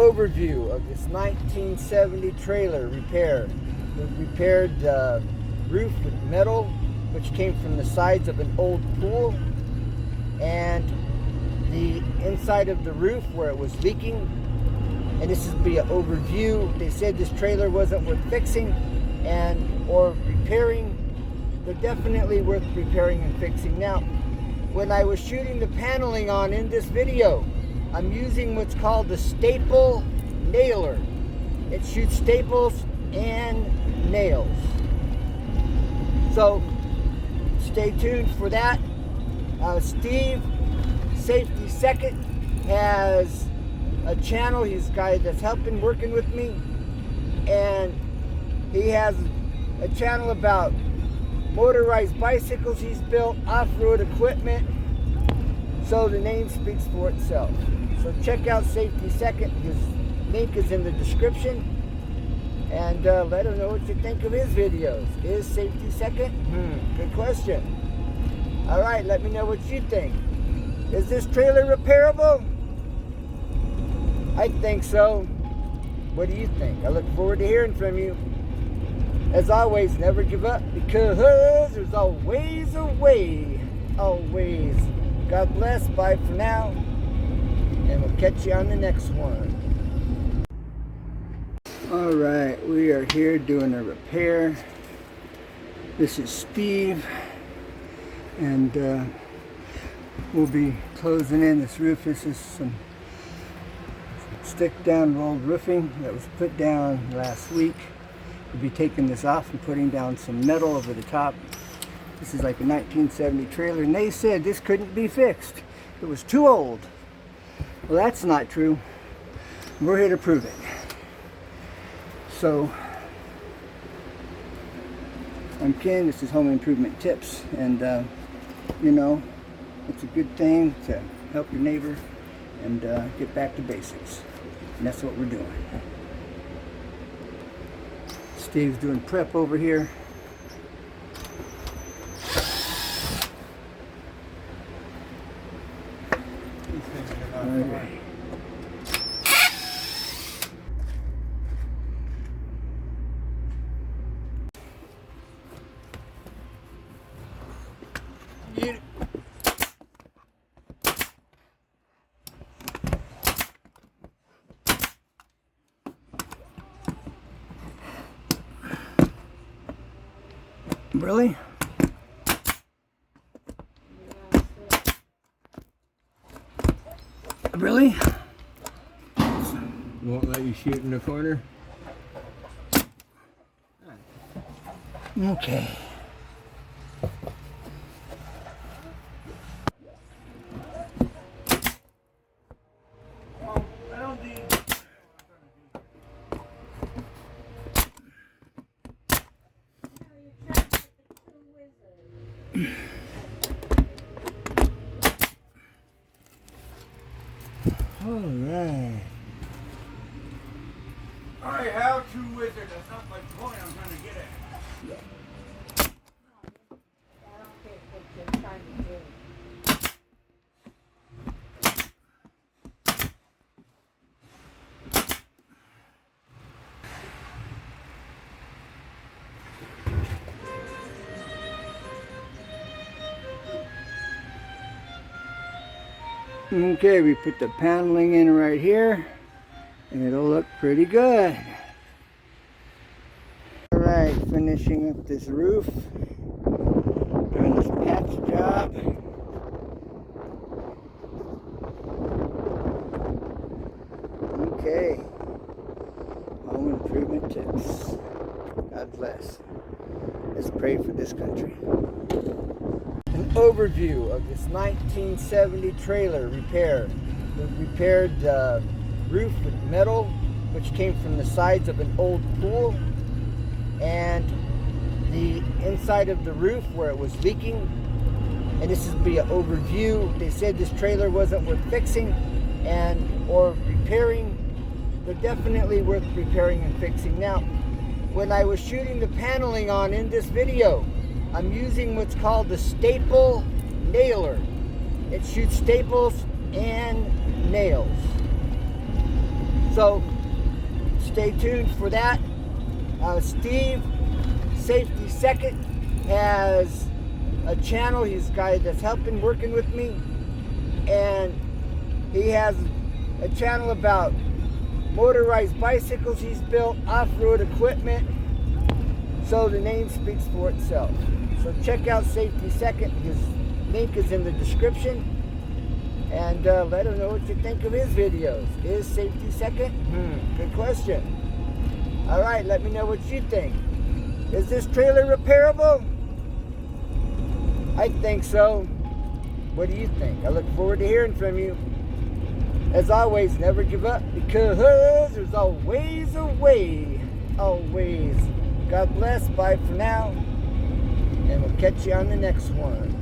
overview of this 1970 trailer repair. We repaired the roof with metal, which came from the sides of an old pool, and the inside of the roof where it was leaking. And this is be an overview. They said this trailer wasn't worth fixing or repairing, but definitely worth repairing and fixing. Now, when I was shooting the paneling on in this video, I'm using what's called the staple nailer. It shoots staples and nails. So stay tuned for that. Steve, Safety Second, has a channel. He's a guy that's working with me, and he has a channel about motorized bicycles he's built, off-road equipment. So the name speaks for itself. So check out Safety Second. His link is in the description, and let him know what you think of his videos. Is Safety Second? Good question. All right, let me know what you think. Is this trailer repairable? I think so. What do you think? I look forward to hearing from you. As always, never give up, because there's always a way. Always. God bless. Bye for now. And we'll catch you on the next one. Alright, we are here doing a repair. This is Steve. And we'll be closing in this roof. This is some stick down rolled roofing that was put down last week. We'll be taking this off and putting down some metal over the top. This is like a 1970 trailer, and they said this couldn't be fixed. It was too old. Well, that's not true. We're here to prove it. So, I'm Ken. This is Home Improvement Tips, and you know, it's a good thing to help your neighbor and get back to basics. And that's what we're doing. Steve's doing prep over here. Okay. Really? Really? Won't let you shoot in the corner? Okay. Alright. I have two wizards. That's not my point I'm trying to get at. Okay, we put the paneling in right here, and it'll look pretty good. Alright, finishing up this roof, doing this patch job. Okay, Home Improvement Tips. God bless. Let's pray for this country. An overview of this 1970 trailer repair. We repaired the roof with metal, which came from the sides of an old pool, and the inside of the roof where it was leaking. And this is be an overview. They said this trailer wasn't worth fixing or repairing, but definitely worth repairing and fixing. Now, when I was shooting the paneling on in this video, I'm using what's called the staple nailer. It shoots staples and nails. So stay tuned for that. Steve, Safety Second, has a channel. He's a guy that's helping working with me, and he has a channel about motorized bicycles he's built, off-road equipment. So the name speaks for itself. So check out Safety Second. His link is in the description. And let him know what you think of his videos. Is Safety Second? Good question. All right, let me know what you think. Is this trailer repairable? I think so. What do you think? I look forward to hearing from you. As always, never give up, because there's always a way. Always. God bless. Bye for now. And we'll catch you on the next one.